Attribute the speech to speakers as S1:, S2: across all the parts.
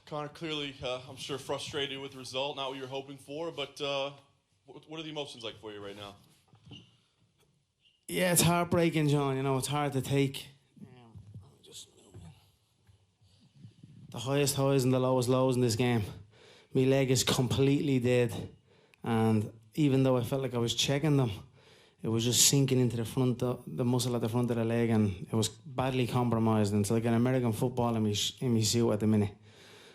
S1: Conor, clearly, I'm sure frustrated with the result, not what you were hoping for, but what are the emotions like for you right now?
S2: Yeah, it's heartbreaking, John. You know, it's hard to take. The highest highs and the lowest lows in this game. My leg is completely dead, and even though I felt like I was checking them, it was just sinking into the front, the muscle at the front of the leg, and it was badly compromised. And it's like an American football in me suit at the minute.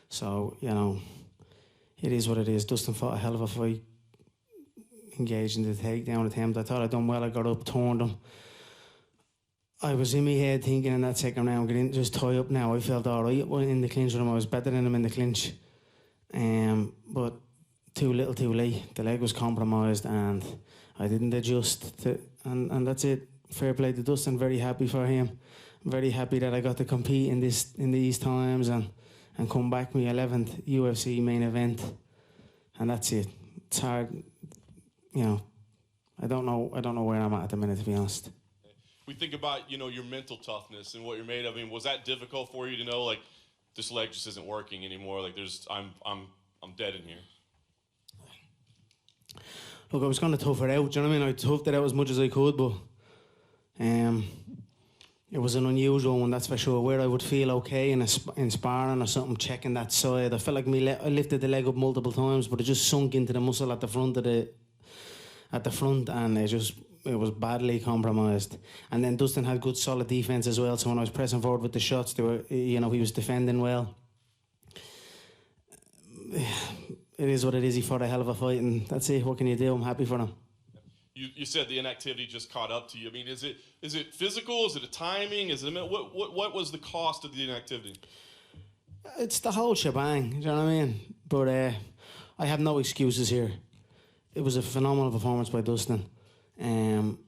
S2: So, you know, it is what it is. Dustin fought a hell of a fight, engaged in the takedown attempt. I thought I'd done well. I got up, turned him. I was in my head thinking in that second round, get in, just tie up now. I felt all right in the clinch with him. I was better than him in the clinch. But too little, too late. The leg was compromised, and I didn't adjust. And that's it. Fair play to Dustin. Very happy for him. I'm very happy that I got to compete in these times and come back my 11th UFC main event. And that's it. It's hard, you know. I don't know where I'm at the minute, to be honest.
S1: We think about, you know, your mental toughness and what you're made of. I mean, was that difficult for you to know, like, this leg just isn't working anymore? Like, I'm dead in here.
S2: Look, I was going to tough it out. Do you know what I mean? I toughed it out as much as I could, but it was an unusual one, that's for sure. Where I would feel okay in sparring or something, checking that side. I felt like I lifted the leg up multiple times, but it just sunk into the muscle at the front and it was badly compromised. And then Dustin had good solid defence as well, so when I was pressing forward with the shots, he was defending well. It is what it is. He fought a hell of a fight, and that's it. What can you do? I'm happy for him.
S1: You said the inactivity just caught up to you. I mean, is it physical? Is it a timing? Is it what was the cost of the inactivity?
S2: It's the whole shebang. Do you know what I mean? But I have no excuses here. It was a phenomenal performance by Dustin. And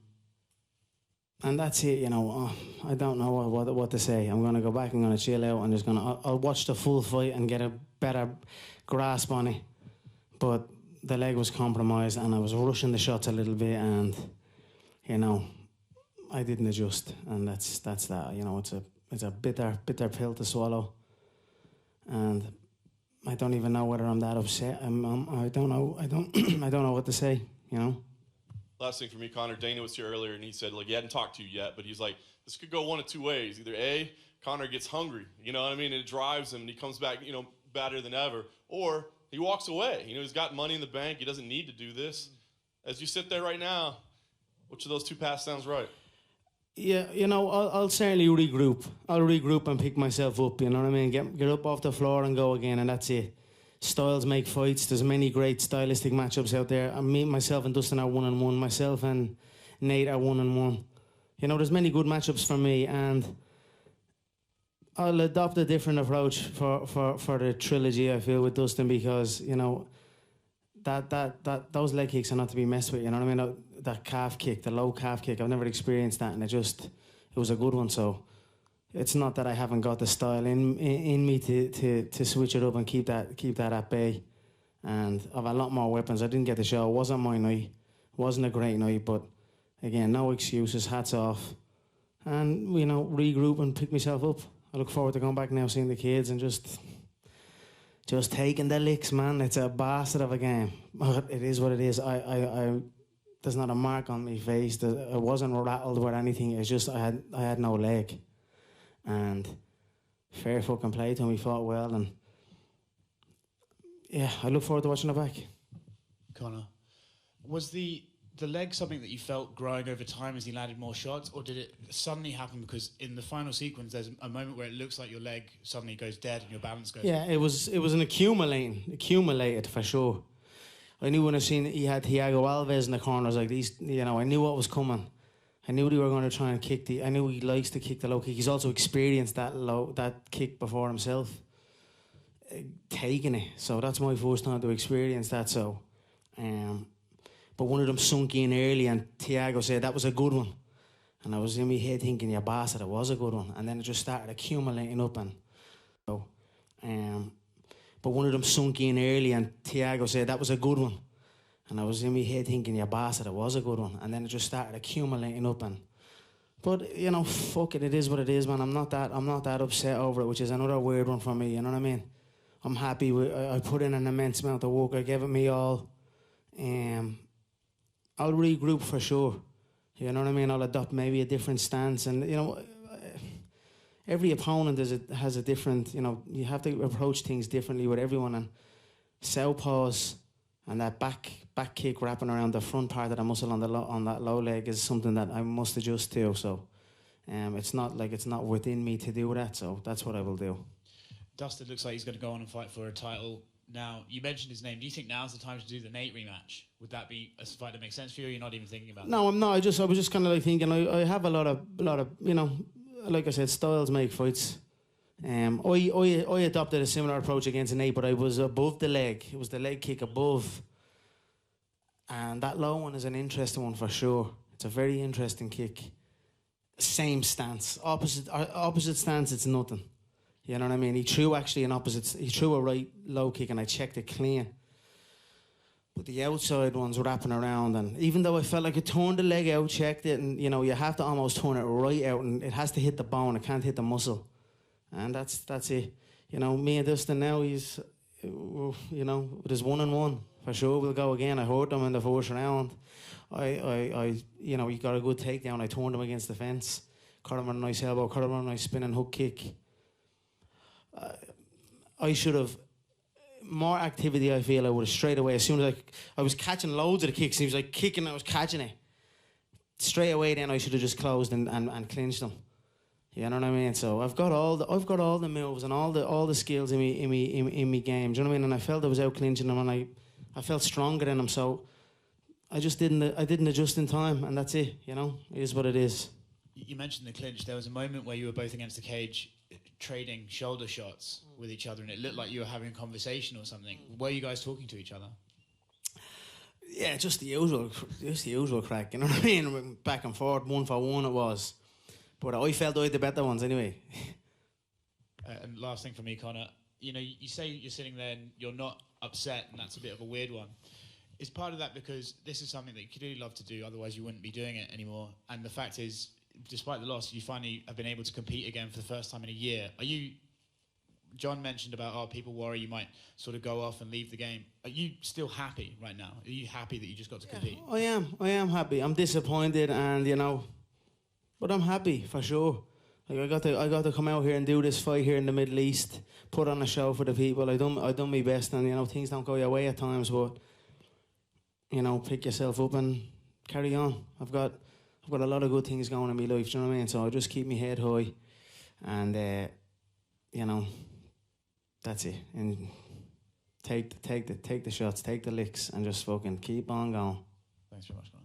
S2: that's it, you know. I don't know what to say. I'm going to go back, I'm going to chill out, and I'll watch the full fight and get a better grasp on it. But the leg was compromised, and I was rushing the shots a little bit, and, you know, I didn't adjust, and that's that. You know, it's a bitter pill to swallow, and I don't even know whether I'm that upset. I don't know. I don't know what to say, you know.
S1: Last thing for me, Conor, Dana was here earlier, and he said, like, he hadn't talked to you yet, but he's like, this could go one of two ways. Either A, Conor gets hungry, you know what I mean, and it drives him, and he comes back, you know, better than ever, or he walks away. You know, he's got money in the bank. He doesn't need to do this. As you sit there right now, which of those two paths sounds right?
S2: Yeah, you know, I'll certainly regroup. I'll regroup and pick myself up, you know what I mean? Get up off the floor and go again, and that's it. Styles make fights. There's many great stylistic matchups out there. Myself and Dustin are 1-1. Myself and Nate are 1-1. You know, there's many good matchups for me, and I'll adopt a different approach for the trilogy, I feel, with Dustin, because, you know, those leg kicks are not to be messed with, you know what I mean? That calf kick, the low calf kick, I've never experienced that, and it was a good one. So it's not that I haven't got the style in me to switch it up and keep that at bay. And I've a lot more weapons. I didn't get the show. It wasn't my night. It wasn't a great night, but again, no excuses, hats off. And, you know, regroup and pick myself up. I look forward to going back now, seeing the kids, and just taking the licks, man. It's a bastard of a game. But it is what it is. There's not a mark on my face. I wasn't rattled with anything. It's just I had no leg. And fair fucking play to him. He fought well, and yeah, I look forward to watching it back.
S3: Conor, was the leg something that you felt growing over time as he landed more shots, or did it suddenly happen because in the final sequence there's a moment where it looks like your leg suddenly goes dead and your balance goes?
S2: Yeah, it was an accumulated for sure. I knew when I seen he had Thiago Alves in the corners like these, you know, I knew what was coming. I knew they were going to try and kick I knew he likes to kick the low kick. He's also experienced that kick before himself, taking it. So that's my first time to experience that. So, but one of them sunk in early, and Thiago said that was a good one. And I was in my head thinking, yeah, bastard, it was a good one. And then it just started accumulating up, and so, but one of them sunk in early, and Thiago said that was a good one. And I was in my head thinking, yeah, bastard, it was a good one. And then it just started accumulating up, but you know, fuck it, it is what it is, man. I'm not that upset over it, which is another weird one for me, you know what I mean? I'm happy with. I put in an immense amount of work. I gave it me all. I'll regroup for sure. You know what I mean? I'll adopt maybe a different stance, and you know, every opponent has a different. You know, you have to approach things differently with everyone. And southpaws and that back kick wrapping around the front part of the muscle on that low leg is something that I must adjust to. So, it's not within me to do that. So that's what I will do.
S3: Dustin looks like he's going to go on and fight for a title. Now, you mentioned his name. Do you think now's the time to do the Nate rematch? Would that be a fight that makes sense for you, or you're not even thinking about
S2: No, I'm not. I was just kind of like thinking, I have a lot of, you know, like I said, styles make fights. I adopted a similar approach against Nate, but I was above the leg. It was the leg kick above. And that low one is an interesting one for sure. It's a very interesting kick. Same stance. Opposite stance, it's nothing. You know what I mean? He threw a right low kick and I checked it clean. But the outside one's wrapping around, and even though I felt like I turned the leg out, checked it, and you know, you have to almost turn it right out, and it has to hit the bone, it can't hit the muscle. And that's it. You know, me and Dustin now, he's, you know, it is 1-1. For sure we'll go again. I hurt him in the first round. I you know, he got a good takedown. I turned him against the fence. Caught him on a nice elbow, caught him on a nice spinning hook kick. I should have more activity. I feel I would have straight away, as soon as I was catching loads of the kicks, he was like kicking, I was catching it straight away. Then I should have just closed and clinched him. You know what I mean? So I've got all the moves and all the skills in me game. Do you know what I mean? And I felt I was out clinching him, and I felt stronger than him. So I didn't adjust in time, and that's it. You know, it is what it is.
S3: You mentioned the clinch. There was a moment where you were both against the cage, trading shoulder shots with each other, and it looked like you were having a conversation or something. Were you guys talking to each other?
S2: Yeah, just the usual crack. You know what I mean? Back and forth, 1-for-1 it was. But I felt I had the better ones anyway.
S3: And last thing for me, Conor, you know, you say you're sitting there and you're not upset, and that's a bit of a weird one. Is part of that because this is something that you could really love to do, otherwise you wouldn't be doing it anymore? And the fact is, despite the loss, you finally have been able to compete again for the first time in a year. John mentioned about, people worry you might sort of go off and leave the game. Are you still happy right now? Are you happy that you just got to compete?
S2: I am happy. I'm disappointed, and you know, but I'm happy for sure. Like I got to come out here and do this fight here in the Middle East, put on a show for the people. I done my best, and you know, things don't go your way at times, but you know, pick yourself up and carry on. I've got a lot of good things going in my life, do you know what I mean? So I just keep my head high, and you know, that's it. And take the shots, take the licks, and just fucking keep on going.
S3: Thanks very much, Conor.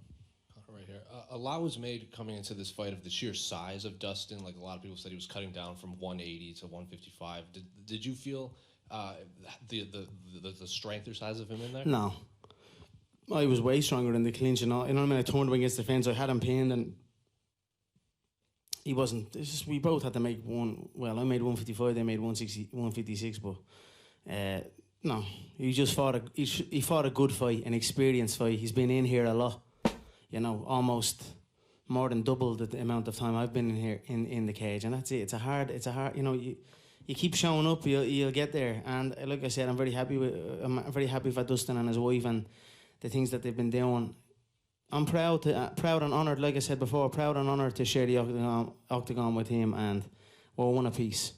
S4: Right here. A lot was made coming into this fight of the sheer size of Dustin. Like, a lot of people said he was cutting down from 180 to 155. Did you feel the strength or size of him in there?
S2: No. I was way stronger in the clinch and all. You know what I mean? I turned him against the fence. I had him pinned, and he wasn't. It's just, we both had to make one. Well, I made 155. They made 160, 156. But no, he just fought he fought a good fight, an experienced fight. He's been in here a lot. You know, almost more than double the amount of time I've been in here in the cage, and that's it. It's a hard. You know, you keep showing up, you'll get there. And like I said, I'm very happy for Dustin and his wife and the things that they've been doing. I'm proud and honoured, like I said before, proud and honoured to share the octagon with him, and we're one apiece.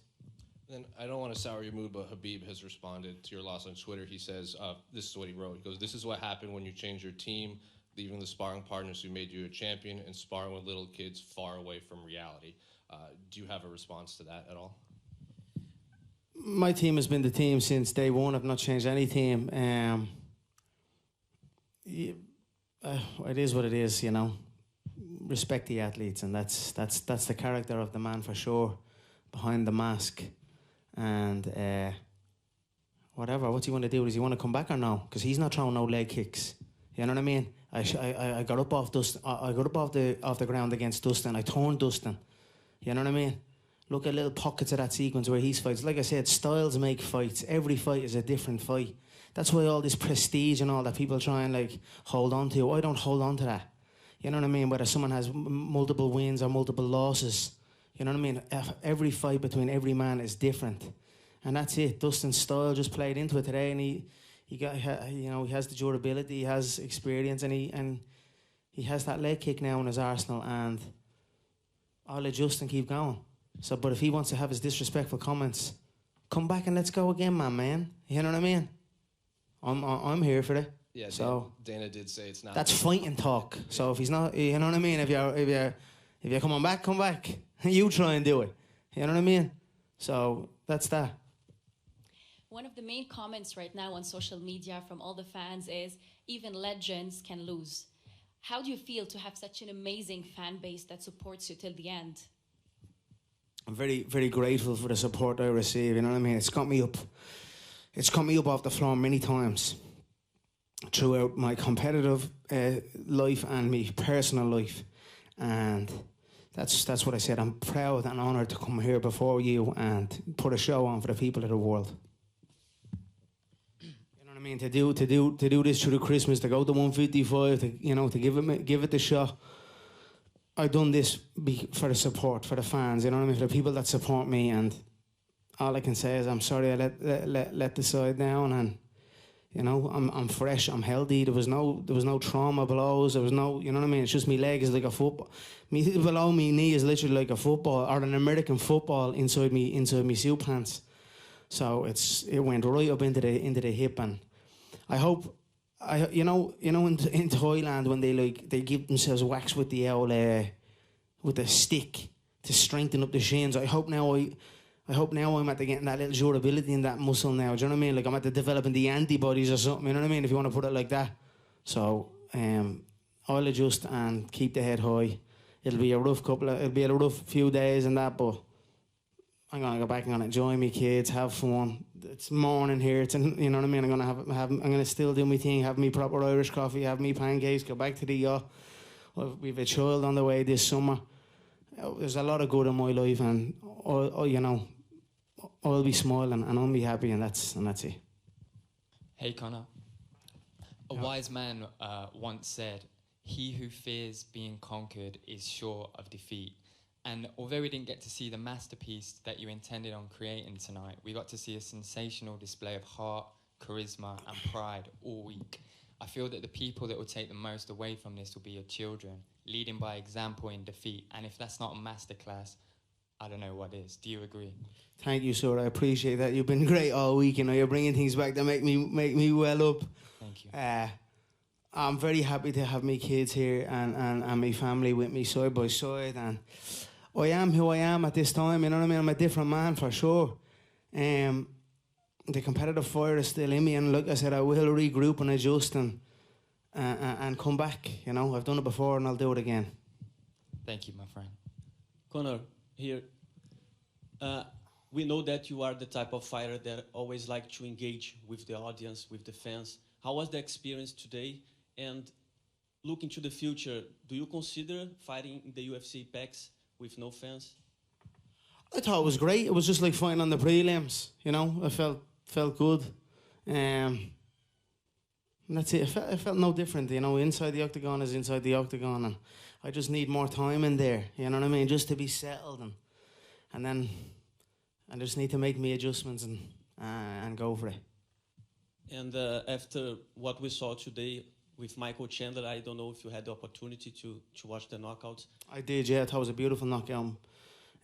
S4: Then I don't want to sour your mood, but Habib has responded to your loss on Twitter. He says, this is what he wrote. He goes, "This is what happened when you change your team, leaving the sparring partners who made you a champion and sparring with little kids far away from reality." Do you have a response to that at all?
S2: My team has been the team since day one. I've not changed any team. It is what it is, you know. Respect the athletes, and that's the character of the man for sure, behind the mask. And whatever, what's he want to do? Does he want to come back or no? Because he's not throwing no leg kicks. You know what I mean? I got up off Dustin. I got up off the ground against Dustin. I turned Dustin. You know what I mean? Look at little pockets of that sequence where he's fights. Like I said, styles make fights. Every fight is a different fight. That's why all this prestige and all that people try and like hold on to. I don't hold on to that. You know what I mean? Whether someone has multiple wins or multiple losses. You know what I mean? Every fight between every man is different. and that's it. Dustin's style just played into it today, and he got, you know, he has the durability, he has experience, and he has that leg kick now in his arsenal, and I'll adjust and keep going. So, but if he wants to have his disrespectful comments, come back and let's go again, man. You know what I mean? I'm here for it.
S4: Yeah.
S2: So
S4: Dana did say it's not.
S2: that's fighting talk. So if he's not, you know what I mean? If you're coming back, come back. You try and do it. You know what I mean? So that's that.
S5: One of the main comments right now on social media from all the fans is even legends can lose. How do you feel to have such an amazing fan base that supports you till the end?
S2: I'm very, very grateful for the support I receive. You know what I mean? It's got me up. It's got me up off the floor many times throughout my competitive life and my personal life, and that's what I said. I'm proud and honoured to come here before you and put a show on for the people of the world. You know what I mean? To do this through the Christmas, to go to 155, to give it the shot. I've done this for the support, for the fans, you know what I mean, for the people that support me, and all I can say is I'm sorry I let the side down, and you know, I'm fresh, I'm healthy. There was no trauma blows, there was no, you know what I mean, it's just my leg is like a football. Below me knee is literally like a football, or an American football inside me suit pants. So it went right up into the hip, and I hope in Thailand when they give themselves wax with the old with the stick to strengthen up the shins. I hope now I'm at the getting that little durability in that muscle now. Do you know what I mean? Like I'm at the developing the antibodies or something. You know what I mean? If you want to put it like that. So I'll adjust and keep the head high. It'll be a rough few days and that, but I'm gonna go back and gonna enjoy my kids, have fun. It's morning here. You know what I mean. I'm gonna still do my thing, have me proper Irish coffee, have me pancakes, go back to the yacht. We've a child on the way this summer. There's a lot of good in my life, and I'll be smiling and I'll be happy, and that's it.
S6: Hey Conor, a wise man once said, "He who fears being conquered is sure of defeat." And although we didn't get to see the masterpiece that you intended on creating tonight, we got to see a sensational display of heart, charisma, and pride all week. I feel that the people that will take the most away from this will be your children, leading by example in defeat. And if that's not a masterclass, I don't know what is. Do you agree?
S2: Thank you, sir. I appreciate that. You've been great all week. You know, you're bringing things back that make me well up.
S6: Thank you.
S2: I'm very happy to have my kids here and my family with me side by side, and I am who I am at this time, you know what I mean? I'm a different man for sure. The competitive fire is still in me, and like I said, I will regroup and adjust and come back. You know, I've done it before and I'll do it again.
S6: Thank you, my friend.
S7: Conor, here, we know that you are the type of fighter that always like to engage with the audience, with the fans. How was the experience today? And looking to the future, do you consider fighting in the UFC PAX with no fans?
S2: I thought it was great. It was just like fighting on the prelims, you know. I felt good. And that's it. It felt no different, you know. Inside the octagon is inside the octagon, and I just need more time in there, you know what I mean, just to be settled, and then I just need to make me adjustments and go for it.
S7: And after what we saw today with Michael Chandler, I don't know if you had the opportunity to watch the knockouts.
S2: I did, yeah. I thought it was a beautiful knockout.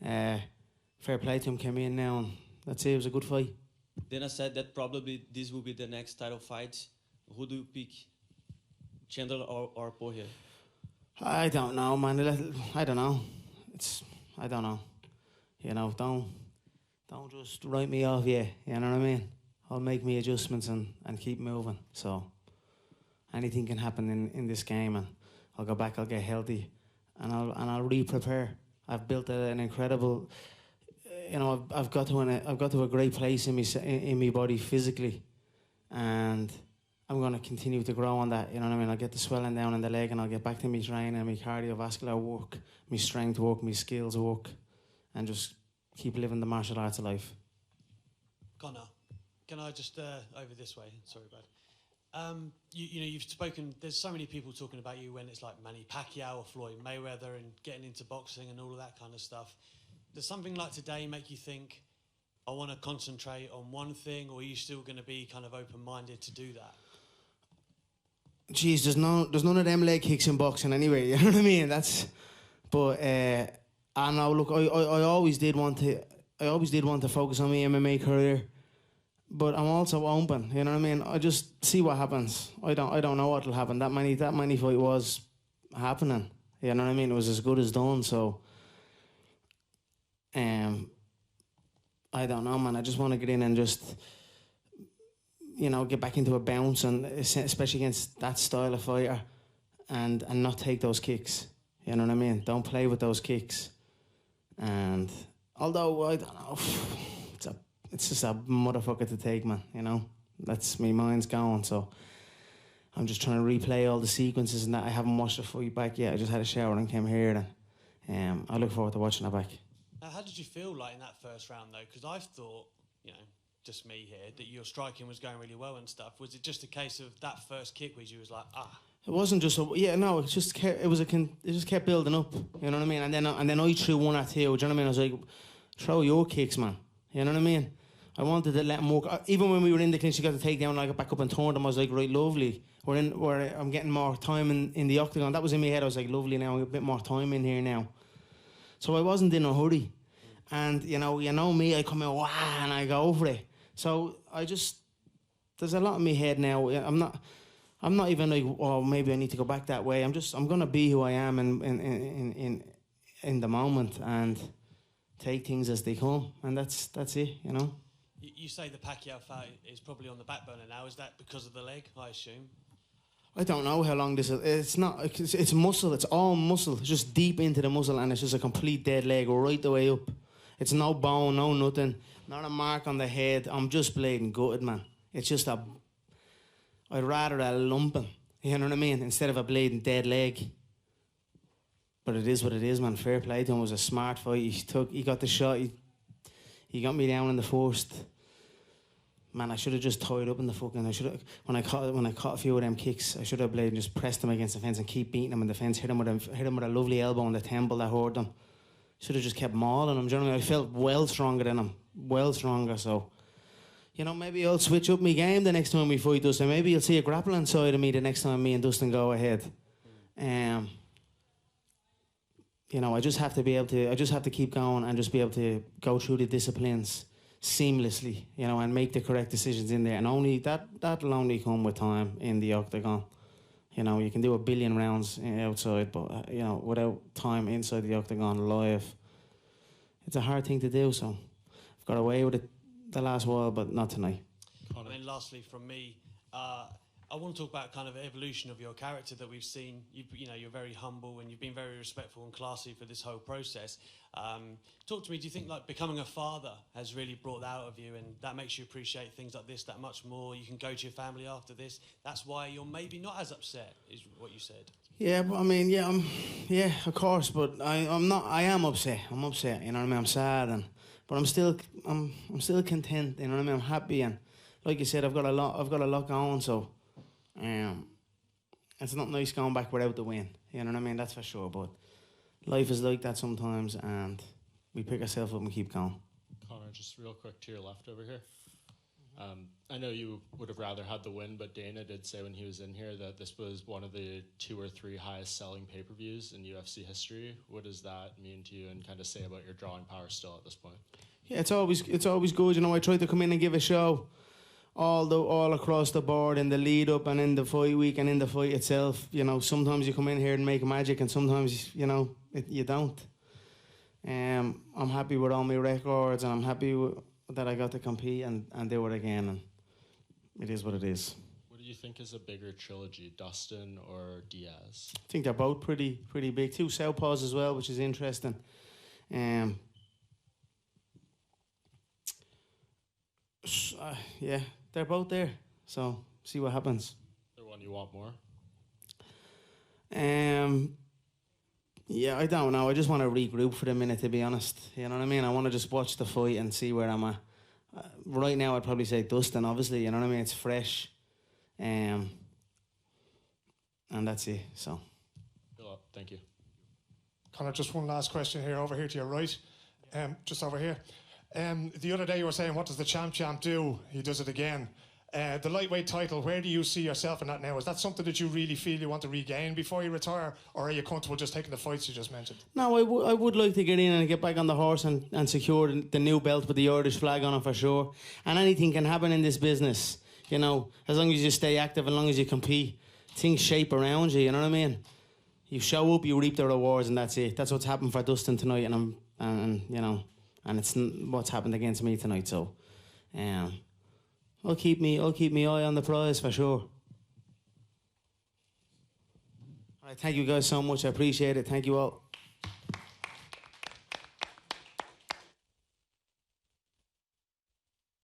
S2: Fair play to him, came in now, and that's it. It was a good fight.
S7: Then I said that probably this will be the next title fight. Who do you pick, Chandler or Poirier?
S2: I don't know, man. I don't know. I don't know. You know, don't just write me off, yeah. You know what I mean? I'll make me adjustments and keep moving. So anything can happen in this game, and I'll go back, I'll get healthy, and I'll re-prepare. I've built an incredible, you know, I've got to a great place in my body physically, and I'm going to continue to grow on that. You know what I mean? I'll get the swelling down in the leg, and I'll get back to my training, my cardiovascular work, my strength work, my skills work, and just keep living the martial arts life.
S8: Conor, can I just over this way? Sorry, bud. You've spoken. There's so many people talking about you when it's like Manny Pacquiao or Floyd Mayweather and getting into boxing and all of that kind of stuff. Does something like today make you think, I want to concentrate on one thing, or are you still going to be kind of open-minded to do that?
S2: Jeez, there's none of them leg kicks in boxing anyway. You know what I mean? But I know. Look, I always did want to. I always did want to focus on my MMA career, but I'm also open. You know what I mean? I just see what happens. I don't know what'll happen. That many fight was happening. You know what I mean? It was as good as done. So, I don't know, man. I just want to get in and just, get back into a bounce, and especially against that style of fighter, and not take those kicks. You know what I mean? Don't play with those kicks. And although I don't know, it's just a motherfucker to take, man. That's me mind's going. So I'm just trying to replay all the sequences and that. I haven't watched the fight back yet. I just had a shower and came here, and I look forward to watching it back.
S8: Now, how did you feel like in that first round though? Because I thought, just me here, that your striking was going really well and stuff. Was it just a case of that first kick where you was like,
S2: It wasn't just it just kept, it just kept building up. You know what I mean? And then I threw one at two. Do you know what I mean? I was like, throw your kicks, man. You know what I mean? I wanted to let him work. Even when we were in the clinch, she got the takedown, and I got back up and turned him. I was like, right, lovely. Where I'm getting more time in the octagon. That was in my head. I was like, lovely, now I get a bit more time in here now. So I wasn't in a hurry. And you know me, I come in, wow, and I go for it. So there's a lot in my head now. I'm not even like, oh, maybe I need to go back that way. I'm gonna be who I am in the moment and take things as they come, and that's it.
S8: You say the Pacquiao fight is probably on the back burner now. Is that because of the leg, I assume?
S2: I don't know how long this is. It's not. It's muscle. It's all muscle. It's just deep into the muscle, and it's just a complete dead leg right the way up. It's no bone, no nothing, not a mark on the head. I'm just bleeding gutted, man. It's just I'd rather a lumping, you know what I mean, instead of a bleeding dead leg. But it is what it is, man. Fair play to him. It was a smart fight. He got the shot. He got me down in the first. Man, I should have just tied up in the fucking. When I caught a few of them kicks, I should have played and just pressed him against the fence and keep beating him in the fence. Hit him with a lovely elbow on the temple that hurt him. Should have just kept mauling him. Generally, I felt well stronger than him. Well stronger. So, maybe I'll switch up my game the next time we fight Dustin. Maybe you'll see a grappling side of me the next time me and Dustin go ahead. I just have to be able to. I just have to keep going and just be able to go through the disciplines seamlessly, and make the correct decisions in there. And only that'll only come with time in the octagon. You can do 1 billion rounds outside, but without time inside the octagon live, it's a hard thing to do. So I've got away with it the last while, but not tonight.
S8: I mean, lastly from me, I want to talk about kind of the evolution of your character that we've seen. You're very humble and you've been very respectful and classy for this whole process. Talk to me, do you think like becoming a father has really brought that out of you, and that makes you appreciate things like this that much more? You can go to your family after this. That's why you're maybe not as upset, is what you said.
S2: Yeah, but I mean, of course, but I'm not. I am upset. I'm upset. You know what I mean? I'm sad, but I'm still content. You know what I mean? I'm happy, and like you said, I've got a lot going. So, it's not nice going back without the win. You know what I mean? That's for sure. But life is like that sometimes, and we pick ourselves up and keep going.
S9: Conor, just real quick to your left over here. I know you would have rather had the win, but Dana did say when he was in here that this was one of the 2 or 3 highest selling pay-per-views in UFC history. What does that mean to you, and kind of say about your drawing power still at this point? Yeah,
S2: it's always good. I try to come in and give a show all across the board in the lead up and in the fight week and in the fight itself. Sometimes you come in here and make magic, and sometimes you don't. I'm happy with all my records, and I'm happy that I got to compete and do it again, and it is what it is.
S9: What do you think is a bigger trilogy, Dustin or Diaz?
S2: I think they're both pretty big. 2 southpaws as well, which is interesting. Yeah, they're both there. So see what happens.
S9: Is there one you want more?
S2: Yeah, I don't know. I just want to regroup for a minute, to be honest. You know what I mean? I want to just watch the fight and see where I'm at. Right now, I'd probably say Dustin, obviously. You know what I mean? It's fresh. And that's it. So.
S9: Thank you.
S10: Conor, just one last question here, over here to your right. Just over here. The other day you were saying, what does the champ do? He does it again. The lightweight title, where do you see yourself in that now? Is that something that you really feel you want to regain before you retire, or are you comfortable just taking the fights you just mentioned?
S2: No, I would like to get in and get back on the horse and secure the new belt with the Irish flag on it for sure. And anything can happen in this business, you know, as long as you stay active, as long as you compete, things shape around you, you know what I mean? You show up, you reap the rewards, and that's it. That's what's happened for Dustin tonight, and you know, and it's what's happened against me tonight. So, I'll keep me eye on the prize for sure. All right, thank you guys so much. I appreciate it. Thank you all.